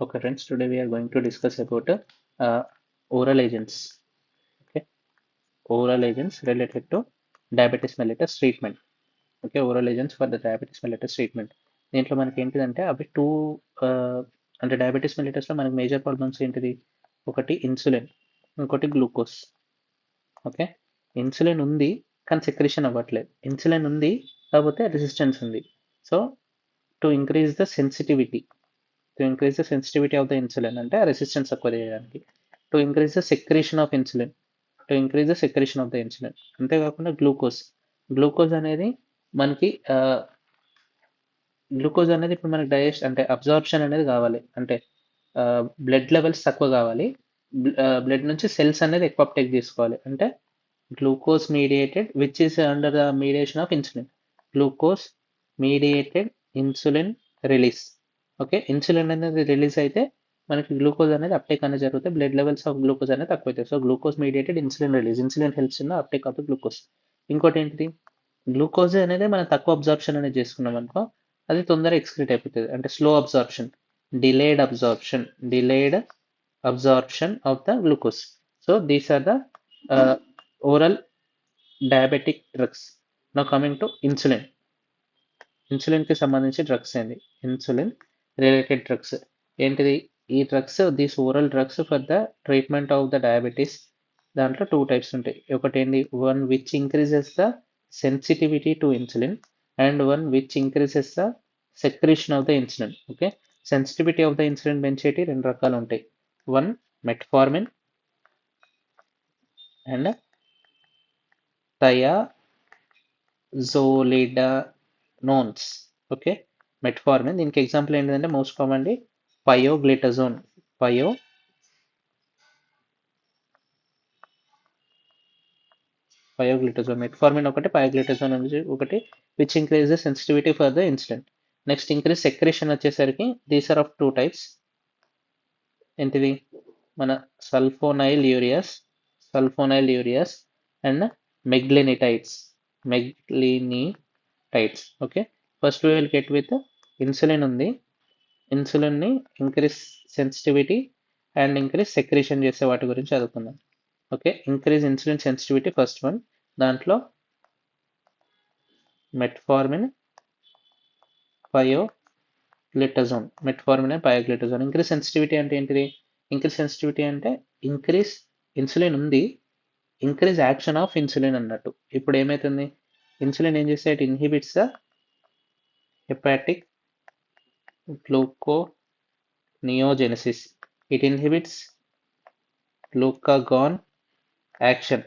Okay, friends, today we are going to discuss about oral agents. Okay, oral agents related to diabetes mellitus treatment. Okay, oral agents for the diabetes mellitus treatment. దీంట్లో మనకి ఏంటిదంటే అవి two అంటే diabetes మెలిటస్లో మనకి major problems ఏంటిది? ఒకటి insulin, ఇంకోటి glucose. Okay, insulin ఉంది కానీ సెక్రేషన్ అవ్వట్లేదు. ఇన్సులిన్ ఉంది కాకపోతే రెసిస్టెన్స్ ఉంది. So to increase the sensitivity of the insulin అంటే రెసిస్టెన్స్ తక్కువ చేయడానికి, to increase the secretion of insulin అంతేకాకుండా గ్లూకోజ్ అనేది మనకి ఇప్పుడు మనకి డైజెస్ట్ అంటే అబ్జార్ప్షన్ అనేది కావాలి, అంటే బ్లడ్ లెవెల్స్ తక్కువ కావాలి, బ్లడ్ నుంచి సెల్స్ అనేది ఎక్కువ అప్టేక్ తీసుకోవాలి. అంటే glucose mediated which is under the mediation of insulin, glucose mediated insulin release. Okay, insulin అనేది రిలీజ్ అయితే మనకి గ్లూకోజ్ అనేది అప్టేక్ అనేది జరుగుతుంది, బ్లడ్ లెవెల్స్ ఆఫ్ గ్లూకోజ్ అనేది తక్కువ అవుతాయి. So glucose mediated insulin release, insulin helps in uptake of the glucose. ఇంకోటి ఏంటిది? గ్లూకోజ్ అనేది మనం తక్కువ అబ్జార్ప్షన్ అనేది చేసుకున్నాం అనుకో, అది తొందరగా ఎక్స్క్రీట్ అయిపోతుంది, అంటే slow absorption, delayed absorption of the glucose. So these are the oral diabetic drugs. Now coming to ఇన్సులిన్కి సంబంధించి డ్రగ్స్ ఏంటి? ఇన్సులిన్ రిలేటెడ్ డ్రగ్స్ ఏంటిది? ఈ drugs, these oral drugs for the treatment of the diabetes, దాంట్లో two types ఉంటాయి. ఒకటి ఏంటి? One which increases the sensitivity to insulin and one which increases the secretion of the insulin. Okay, sensitivity of the insulin పెంచేటి రెండు రకాలు ఉంటాయి. One metformin and thiazolidinones. Okay, metformin, దీనికి example ఏంటంటే మోస్ట్ కామన్లీ పయోగ్లిటజోన్. మెట్ఫార్మిన్ ఒకటి, pioglitazone ఒకటి, which increase the sensitivity for the insulin. Next increase secretion వచ్చేసరికి these are of two types. ఏంటిది? మన sulphonylureas and meglitinides. Okay, first we will get with insulin ఉంది. ఇన్సులిన్ని increase sensitivity and increase secretion చేసే వాటి గురించి చదువుకుందాం. Okay, increase insulin sensitivity first one, దాంట్లో మెట్ఫార్మిన్ పయోగ్లిటజోన్. ఇంక్రీజ్ సెన్సిటివిటీ అంటే ఏంటిది? ఇంక్రీజ్ సెన్సిటివిటీ అంటే ఇంక్రీజ్ ఇన్సులిన్ ఉంది, ఇంక్రీజ్ యాక్షన్ ఆఫ్ ఇన్సులిన్ అన్నట్టు. ఇప్పుడు ఏమవుతుంది? ఇన్సులిన్ ఏం చేస్తే it inhibits the hepatic gluconeogenesis, it inhibits glucagon action.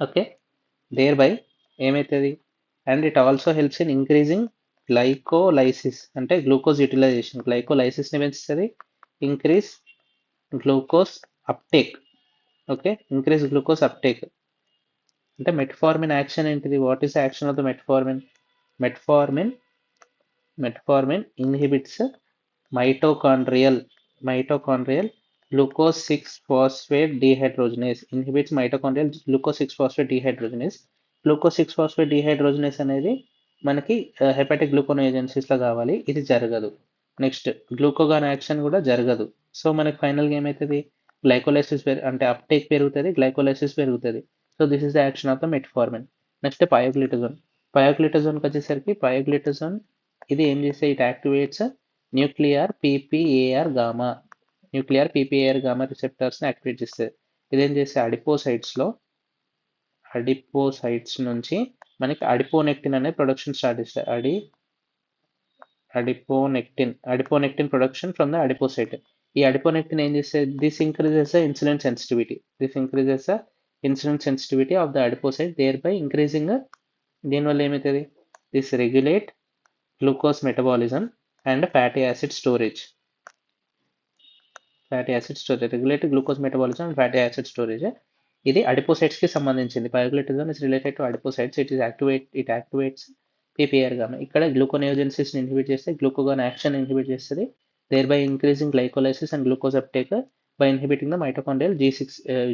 Okay, thereby ఏమవుతుంది? And it also helps in increasing glycolysis, అంటే గ్లూకోజ్ యూటిలైజేషన్, గ్లైకోలైసిస్ని పెంచుతుంది. Increase glucose uptake. Okay, increase glucose uptake అంటే మెట్ఫార్మిన్ యాక్షన్ ఏంటిది? What is action of the metformin? Metformin inhibits mitochondrial glucose 6-phosphate dehydrogenase. Glucose 6-phosphate dehydrogenase అనేది మనకి hepatic గ్లూకోనియోజెనసిస్లో కావాలి, ఇది జరగదు. నెక్స్ట్ గ్లూకోగాన్ యాక్షన్ కూడా జరగదు. సో మనకి ఫైనల్గా ఏమవుతుంది? గ్లైకోలైసిస్ అంటే అప్టేక్ పెరుగుతుంది, గ్లైకోలైసిస్ పెరుగుతుంది. So this is the action of the metformin. Next పయోగ్లిటజోన్కి వచ్చేసరికి ఇది ఏం చేస్తే it activates nuclear PPAR gamma రిసెప్టర్స్ని యాక్టివేట్ చేస్తుంది. ఇదేం చేస్తే అడిపోసైట్స్ నుంచి మనకి అడిపోనెక్టిన్ అనే ప్రొడక్షన్ స్టార్ట్ చేస్తుంది. Adiponectin production from the adipocyte. ఈ అడిపోనెక్టిన్ ఏం చేస్తే this increases the insulin sensitivity of the adipocyte, thereby increasing. దీనివల్ల ఏమవుతుంది? This regulate glucose metabolism and fatty acid storage. ఇది అడిపోసైట్స్ కి సంబంధించింది. పయోగ్లిటజోన్ is related to adipocytes. It activates PPAR gamma. ఇక్కడ gluconeogenesis inhibit చేస్తే glucagon action inhibit చేస్తుంది, thereby increasing glycolysis and glucose uptake by inhibiting the mitochondrial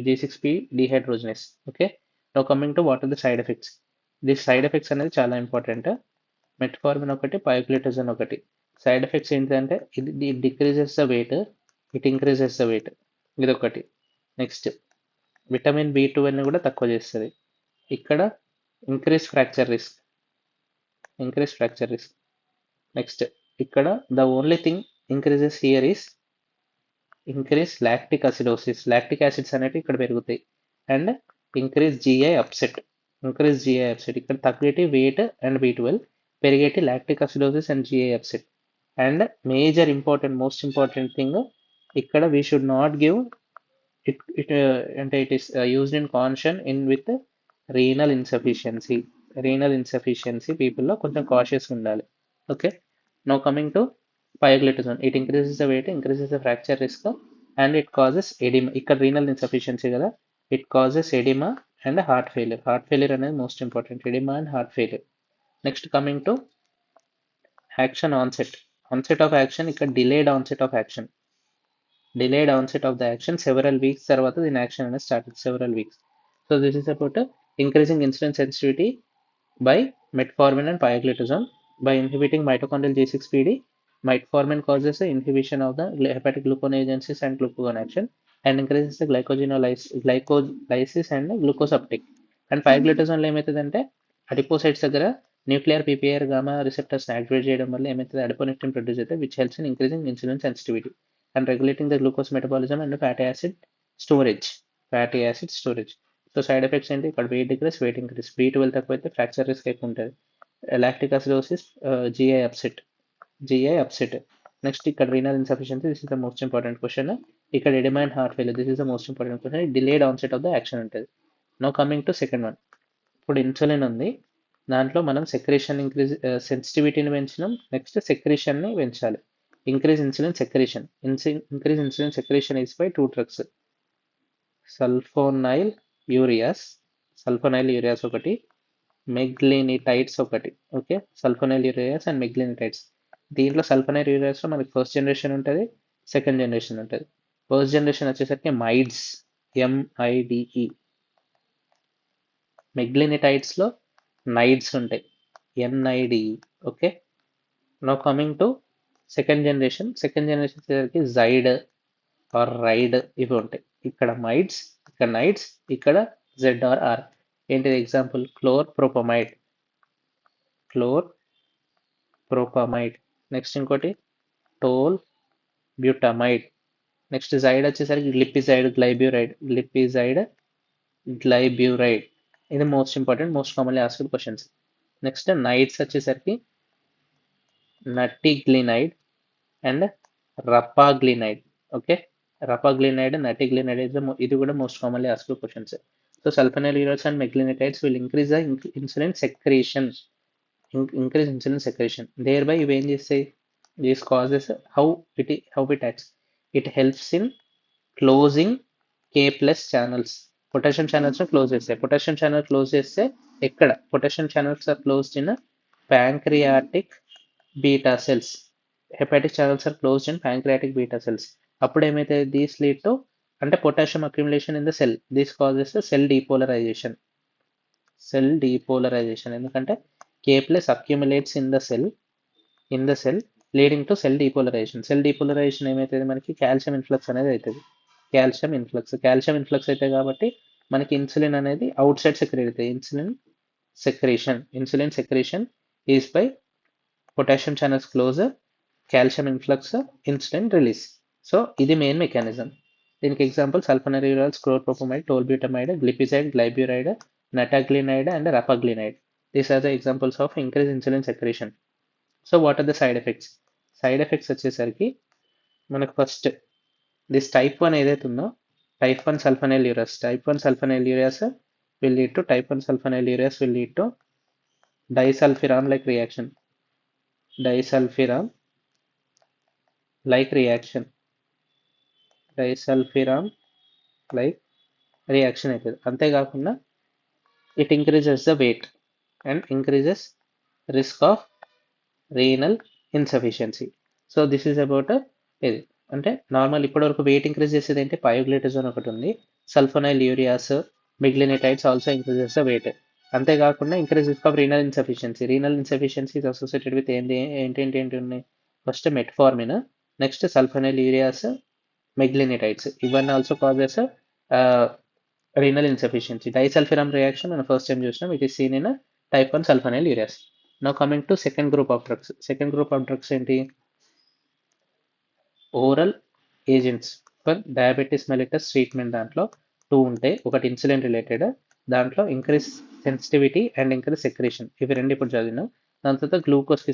G6P dehydrogenase. Okay, now coming to what are the side effects. This side effects అనేది చాలా important. Metformin ఒకటి, pioglitazone ఒకటి. Side effects ఏంటంటే ఇది decreases the weight, it increases the weight, ఇదొకటి. Next vitamin B12 కూడా తక్కువ చేస్తుంది. ఇక్కడ ఇంక్రీజ్ ఫ్రాక్చర్ రిస్క్, నెక్స్ట్ ఇక్కడ the only thing increases here is increase lactic acidosis, lactic acids అనేవి ఇక్కడ పెరుగుతాయి. అండ్ ఇంక్రీజ్ GI అప్సెట్, ఇక్కడ తగ్గేటి వెయిట్ అండ్ B12, పెరిగేటి lactic acidosis and GI upset. And major most important thing ఇక్కడ we should not give it అంటే it is used in caution in with renal insufficiency పీపుల్లో కొంచెం cautious ఉండాలి. Okay, now coming to pioglitazone, it increases the weight, increases the fracture risk, and it causes oedema. ఇక్కడ renal insufficiency కదా, it causes oedema and heart failure అనేది most important, oedema and heart failure. Next coming to action onset of action, ఇక్కడ delayed onset of the action several weeks తర్వాత దీని action అనేది start అవుతుంది, several weeks. So this is about increasing insulin sensitivity by metformin and pioglitazone. By inhibiting mitochondrial G6PD, metformin causes the inhibition of the hepatic gluconeogenesis and glucagon action and increases the glycolysis and glucose uptake. And pioglitazone లో ఏమవుతుందంటే adipocytes దగ్గర nuclear PPAR gamma receptors activate చేయడం వల్ల ఏమవుతుంది, adiponectin produce అయితే, which helps in increasing insulin sensitivity and regulating the glucose metabolism and fatty acid storage. So side effects ఏంటి, ఇక్కడ wait decrease, wait increase, B12 తక్కువైతే fracture risk ఎక్కువ ఉంటుంది, lactic acidosis, GI upset. Next ఇక్కడ renal insufficiency, this is the most important question. ఇక్కడ oedema and heart failure, this is the most important question, delayed onset of the action ఉంటుంది. Now coming to second one. ఇప్పుడు insulin ఉంది, దాంట్లో మనం secretion సెన్సిటివిటీని పెంచినాం, next సెక్రేషన్ని పెంచాలి. Increase insulin secretion is by 2 drugs, sulphonylureas ఒకటి, మెగ్లినిటైడ్స్ ఒకటి. Okay, sulphonylureas and meglitinides. దీంట్లో సల్ఫోనైల్ యూరియాస్లో మనకి ఫస్ట్ జనరేషన్ ఉంటుంది, సెకండ్ జనరేషన్ ఉంటుంది. ఫస్ట్ జనరేషన్ వచ్చేసరికి మైడ్స్, MIDE. మెగ్లినిటైడ్స్లో నైడ్స్ ఉంటాయి, NIDE. Okay, now coming to second generation వచ్చేసరికి జైడ్ ఆర్ రైడ్, ఇవి ఉంటాయి. ఇక్కడ మైడ్స్, ఇక్కడ నైడ్స్, ఇక్కడ ZR. ఏంటిది ఎగ్జాంపుల్, క్లోర్ప్రోపమైడ్. నెక్స్ట్ ఇంకోటి టోల్ బ్యూటమైడ్. నెక్స్ట్ జైడ్ వచ్చేసరికి లిపిజైడ్ గ్లైబ్యూరైడ్. ఇది most important, most commonly asked questions. Next నైడ్స్ వచ్చేసరికి nateglinide and repaglinide. Okay, repaglinide, nateglinide ఇది కూడా most commonly asked questions. So sulphonylureas and meglitinides will increase the insulin secretion. Thereby ఇవి ఏం చేస్తాయి, these causes how it acts. It helps in closing K+ channels. Potassium channels close చేస్తాయి. Potassium channel close చేస్తే ఎక్కడ, potassium channels are closed in pancreatic beta cells. Hepatic channels are closed in pancreatic beta cells. అప్పుడు ఏమైతే, these lead to అంటే potassium accumulation in the cell, this causes cell depolarization. ఎందుకంటే K+ accumulates in the cell leading to cell depolarization. ఏమైతుంది, మనకి calcium influx అనేది అవుతుంది. Calcium influx అయితే కాబట్టి మనకి ఇన్సులిన్ అనేది అవుట్ సైడ్ సెక్రేట్ అవుతుంది. Insulin secretion is by potassium channels close, calcium influx, insulin release. So ఇది మెయిన్ మెకానిజం. దీనికి example sulphonylureas, chlorpropamide, tolbutamide, glipizide, glyburide, nateglinide and repaglinide. These are the examples of increased insulin secretion. So what are the side effects? Side effects వచ్చేసరికి మనకు first this type 1 ఏదైతే ఉందో, type 1 sulfonylureas will lead to disulfiram like reaction. అవుతుంది. అంతేకాకుండా it increases the weight and increases risk of renal insufficiency. So this is about ఇది అంటే normal ఇప్పటివరకు wait increase చేసేది ఏంటి, పయోగ్లిటజోన్ ఒకటి ఉంది, sulfonylureas, meglitinides also increases the weight. అంతేకాకుండా increase risk of renal insufficiency is associated with ఏంటి ఉన్నాయి, first metformin, next sulfonyl meglitinides. ఇవన్నీ also causes renal insufficiency. Disulfiram reaction మనం ఫస్ట్ టైం చూసినాం. It is seen in type 1 sulfonylureas. Now coming to second group of drugs. Second group of drugs ఏంటి? Oral agents for diabetes mellitus treatment. దాంట్లో 2 ఉంటాయి. ఒకటి insulin related, దాంట్లో increase sensitivity and increase secretion. ఇవి రెండు ఇప్పుడు చదివినాం. దాని తర్వాత గ్లూకోజ్కి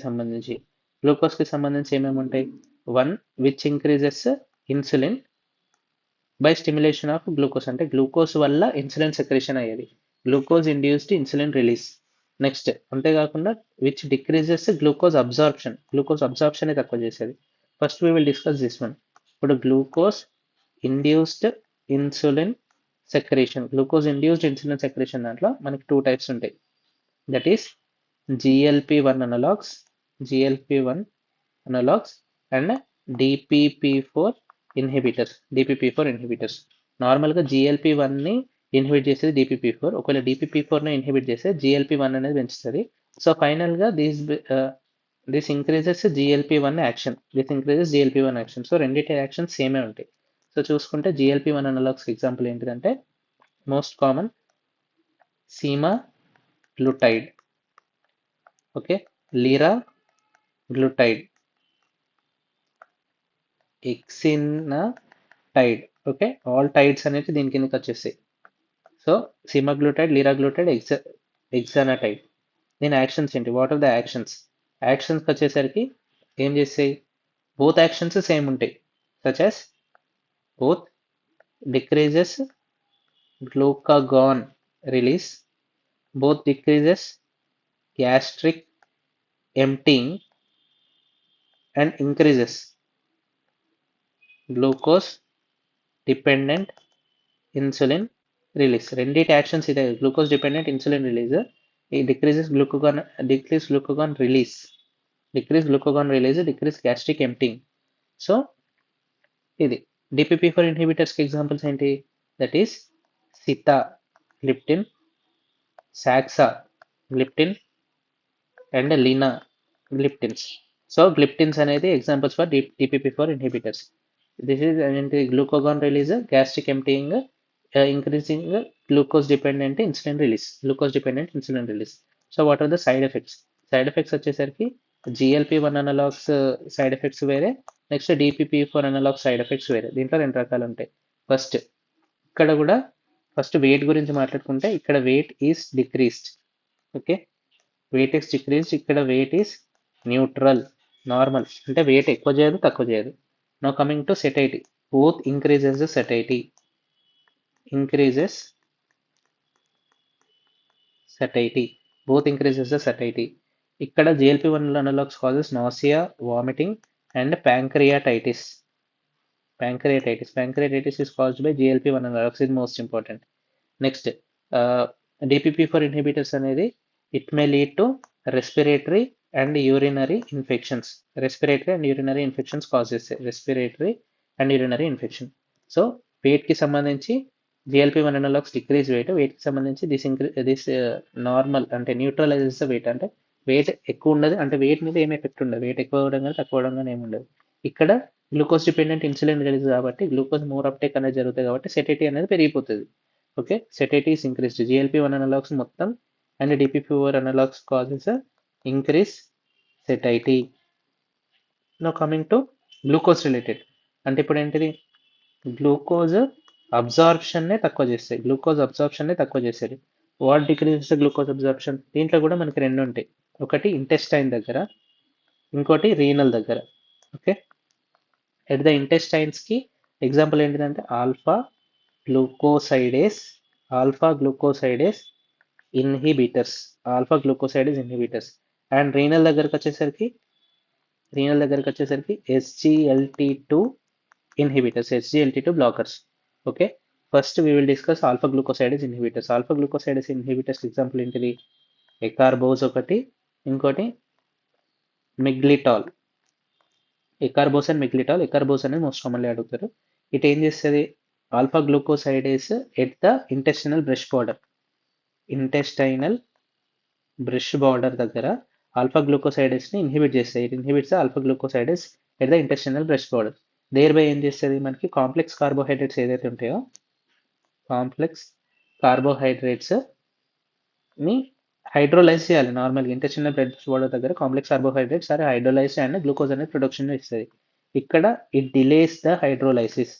సంబంధించి ఏమేమి ఉంటాయి? 1 which increases insulin by stimulation of glucose, అంటే గ్లూకోజ్ వల్ల ఇన్సులిన్ సెక్రేషన్ అయ్యేది. Glucose induced insulin release. Next అంతేకాకుండా విచ్ డిక్రీజెస్ గ్లూకోజ్ అబ్జార్ప్షన్ తక్కువ చేసేది. First we will discuss this one. ఇప్పుడు గ్లూకోజ్ ఇండ్యూస్డ్ ఇన్సులిన్ సెక్రేషన్ దాంట్లో మనకి 2 టైప్స్ ఉంటాయి. That is GLP-1 analogs and DPP-4 inhibitors. నార్మల్గా GLP-1ని ఇన్హిబిట్ చేసేది DPP-4. ఒకవేళ DPP-4ని ఇన్హిబిట్ చేస్తే GLP-1 అనేది పెంచుతుంది. సో ఫైనల్గా this increases GLP-1 action. So రెండింటి యాక్షన్ సేమే ఉంటాయి. సో చూసుకుంటే GLP-1 అనలాగ్స్ ఎగ్జాంపుల్ ఏంటిదంటే most common semaglutide, okay, liraglutide, exenatide, okay, all tides అనేది దీని కిందకి వచ్చేస్తాయి. So semaglutide, liraglutide, exenatide. దీని యాక్షన్స్ ఏంటి? వాట్ ఆర్ ద యాక్షన్స్కి వచ్చేసరికి ఏం చేస్తాయి? బోత్ యాక్షన్స్ సేమ్ ఉంటాయి. Such as both decreases glucagon release, both decreases gastric emptying and increases glucose dependent insulin release. రెండిటి యాక్షన్స్ ఇదే. Glucose dependent insulin release, decrease glucagon release, decrease gastric emptying. So ఇది DPP-4 ఇన్హిబిటర్స్కి examples ఏంటి? That is sitagliptin, saxagliptin and linagliptins. So gliptins అనేది examples for DPP-4 inhibitors. This is glucagon release, gastric emptying, increasing glucose dependent insulin release. So what are the side effects వచ్చేసరికి GLP-1 analogues side effects వేరే, next DPP-4 analogue side effects వేరే. దీంట్లో 2 రకాలు ఉంటాయి. First wait గురించి మాట్లాడుకుంటే ఇక్కడ wait is decreased, okay, ఇక్కడ వెయిట్ ఈస్ న్యూట్రల్, నార్మల్, అంటే వెయిట్ ఎక్కువ చేయదు తక్కువ చేయదు. Now coming to సెటైటీ, both increases సెటైటీ. ఇక్కడ GLP-1 analogues causes nausea, vomiting and pancreatitis. Pancreatitis is caused by GLP-1 analogs, is most important. Next, DPP-4 inhibitors అనేది it may lead to respiratory and urinary infections. Causes respiratory and urinary infection. So weight కి సంబంధించి GLP-1 analogs decrease weight కి సంబంధించి this normal అంటే neutralizes the weight, అంటే wait ఎక్కువ ఉండదు, అంటే వెయిట్ మీద ఏం ఎఫెక్ట్ ఉండదు. వెయిట్ ఎక్కువ అవడం కానీ తక్కువ అవడం కానీ ఏమి ఉండదు. ఇక్కడ గ్లూకోజ్ డిపెండెంట్ ఇన్సులిన్ రిలీజ్ కాబట్టి గ్లూకోజ్ మోర్ అప్టేక్ అనేది జరుగుతుంది కాబట్టి సెటైటీ అనేది పెరిగిపోతుంది. Okay, satiety is increased. GLP-1 analogues మొత్తం and DPP-4 analogues causes increase satiety. Now coming to glucose related, అంటే ఇప్పుడు ఏంటిది? గ్లూకోజ్ అబ్జార్ప్షన్నే తక్కువ చేసేది. What decreases glucose absorption? దీంట్లో కూడా మనకి 2 ఉంటాయి. ఒకటి ఇంటెస్టైన్ దగ్గర, ఇంకోటి రీనల్ దగ్గర. ఓకే, ఎట్ ద ఇంటెస్టైన్స్కి ఎగ్జాంపుల్ ఏంటిదంటే alpha glucosidase inhibitors. And renal దగ్గరకు వచ్చేసరికి SGLT2 inhibitors, SGLT2 blockers. Okay, first we will discuss alpha glucosidase inhibitors example ఏంటిది? ఎకార్బోజ్ ఒకటి, ఇంకోటి మిగ్లిటాల్. ఎకార్బోస్ అనేది మోస్ట్ కామన్లీ అడుగుతారు. ఇట్ ఏం చేస్తుంది? Alpha glucosidase at the intestinal brush border దగ్గర ఆల్ఫా గ్లూకోసైడేస్ని ఇన్హిబిట్ చేస్తాయి. It inhibits alpha glucosidase at the intestinal brush border. Thereby ఏం చేస్తుంది మనకి కాంప్లెక్స్ కార్బోహైడ్రేట్స్ ఏదైతే ఉంటాయో కాంప్లెక్స్ కార్బోహైడ్రేట్స్ ని హైడ్రోలైజ్ చేయాలి. నార్మల్గా ఇంటెస్టినల్ బ్రష్ బోర్డర్ దగ్గర complex carbohydrates are hydrolyze and glucose అనేది ప్రొడక్షన్ ఇస్తుంది. ఇక్కడ it delays the hydrolysis.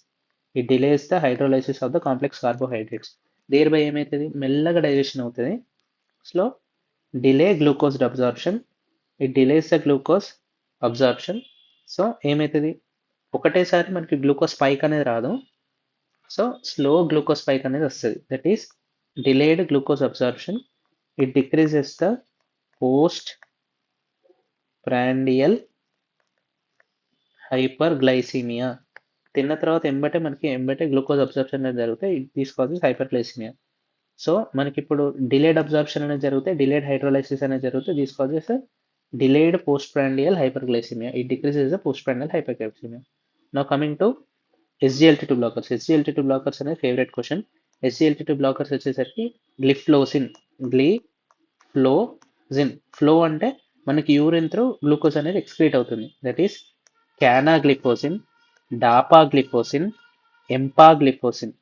It delays the hydrolysis of the complex carbohydrates. Thereby ఏమవుతుంది మెల్లగా డైజెషన్ అవుతుంది. Slow delay glucose absorption. It delays the glucose absorption. So ఏమవుతుంది ఒకటేసారి మనకి glucose spike అనేది రాదు. సో స్లో గ్లూకోజ్ స్పైక్ అనేది వస్తుంది. That is delayed glucose absorption. It decreases the postprandial hyperglycaemia. తిన్న తర్వాత ఎంబటే గ్లూకోజ్ అబ్జార్ప్షన్ అనేది జరుగుతాయి. It these causes hyperglycaemia. So మనకి ఇప్పుడు డిలేడ్ అబ్జార్ప్షన్ అనేది జరుగుతాయి, డిలేడ్ హైడ్రోలైసిస్ అనేది జరుగుతుంది. These causes delayed postprandial hyperglycaemia. It decreases the postprandial hyperglycaemia. Now coming to SGLT2 blockers. SGLT2 blockers అనేది ఫేవరెట్ క్వశ్చన్. SGLT2 బ్లాకర్స్ వచ్చేసరికి gliflozin. Flow అంటే మనకి యూరిన్ త్రూ గ్లూకోజ్ అనేది excrete అవుతుంది. That is canagliflozin, dapagliflozin, empagliflozin.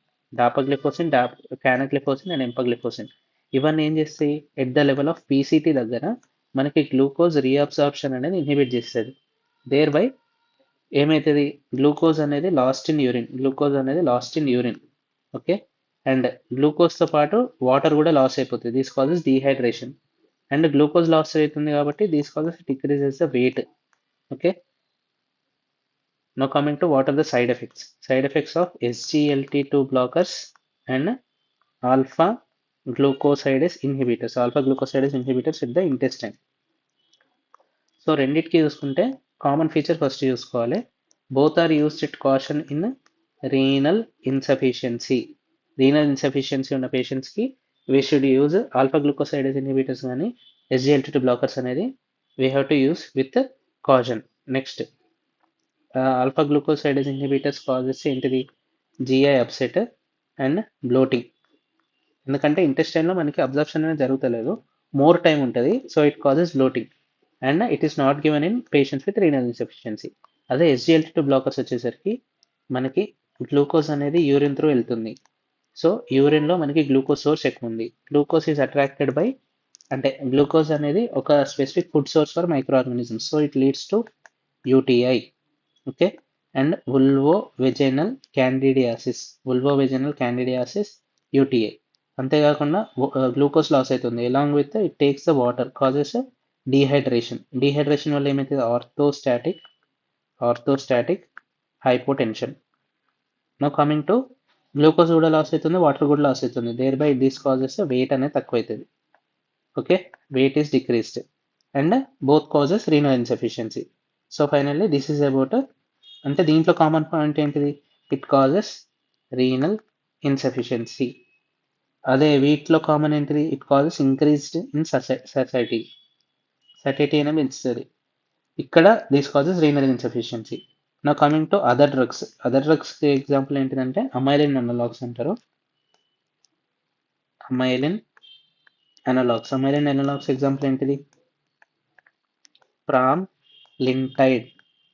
Canagliflozin and empagliflozin ఇవన్నీ ఏం చేస్తాయి at the level of PCT దగ్గర మనకి గ్లూకోజ్ రీఅబ్సార్ప్షన్ అనేది ఇన్హిబిట్ చేస్తుంది. దేర్ బై ఏమవుతుంది గ్లూకోజ్ అనేది lost in urine. Okay, and గ్లూకోజ్తో పాటు వాటర్ కూడా లాస్ అయిపోతుంది. These causes dehydration. And glucose loss అవుతుంది కాబట్టి these causes decreases the weight. Okay, now coming to what are the side effects of SGLT2 blockers and alpha glucosidase inhibitors at the intestine. So రెండింటికి చూసుకుంటే common feature first చూసుకోవాలి. Both are used it caution in renal insufficiency ఉన్న పేషెంట్స్కి we should use alpha glucosidase inhibitors కానీ SGLT2 blockers అనేది we have to use with caution. Next alpha glucosidase inhibitors causes ఏంటిది GI upset and bloating. ఎందుకంటే ఇంటెస్టైన్లో మనకి absorption అనేది జరుగుతలేదు, మోర్ టైం ఉంటుంది. So it causes bloating and it is not given in patients with renal insufficiency. అదే SGLT2 blockers వచ్చేసరికి మనకి గ్లూకోజ్ అనేది యూరిన్ త్రూ వెళ్తుంది. సో యూరిన్లో మనకి గ్లూకోజ్ సోర్స్ ఎక్కువ ఉంది. Glucose is attracted by glucose అనేది ఒక specific food source for microorganisms. So it leads to UTI. Okay, and vulvovaginal candidiasis UTI. అంతేకాకుండా గ్లూకోజ్ లాస్ అవుతుంది. Along with it takes the water causes dehydration వల్ల ఏమవుతుంది orthostatic hypotension. Now coming to glucose కూడా loss అవుతుంది, water కూడా loss అవుతుంది. Thereby this causes weight అనేది తక్కువ అవుతుంది. Okay, weight is decreased and both causes renal insufficiency. So finally this is about అంటే దీంట్లో కామన్ పాయింట్ ఏంటిది ఇట్ కాజెస్ రీనల్ ఇన్సఫిషియన్సీ. అదే వీటిలో కామన్ ఏంటిది it causes increased in satiety అనేది పెంచుతుంది. ఇక్కడ this causes renal insufficiency. Now coming to other drugs example ఏంటిదంటే అమైలిన్ అనలాగ్స్ అంటారు. అమైలిన్ అనలాగ్స్ ఎగ్జాంపుల్ ఏంటిది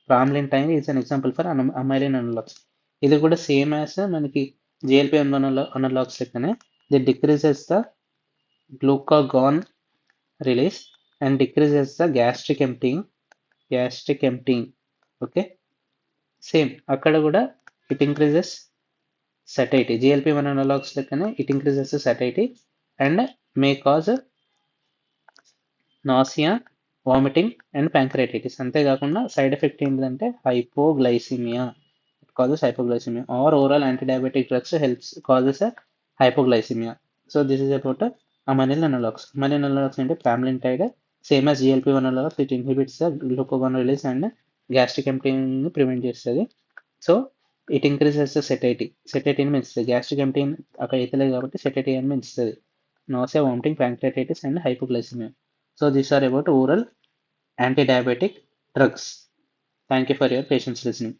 pramlintide is an example for amylin analogues. ఇది కూడా సేమ్ యాజ్ మనకి GLP-1 అనలాగ్స్ లెక్కనే the decreases the glucagon release and decreases the gastric emptying. Okay, same అక్కడ కూడా it increases satiety. GLP-1 analogs లెక్కనే it increases satiety and may cause nausea, vomiting and pancreatitis. అంతేకాకుండా side effect ఏంటంటే hypoglycaemia. It causes hypoglycaemia or oral antidiabetic drugs causes hypoglycaemia. So this is about amylin analogues. అంటే pramlintide same as GLP-1 analogues. It inhibits the glucagon release and gastric emptying prevent చేస్తుంది. So it increases the సెటైటీని పెంచుతుంది. Gastric emptying అక్కడ అవుతలేదు కాబట్టి satiety అని పెంచుతుంది. Nausea, vomiting, pancreatitis and hypoglycaemia. So these are about oral anti-diabetic drugs. Thank you for your patience listening.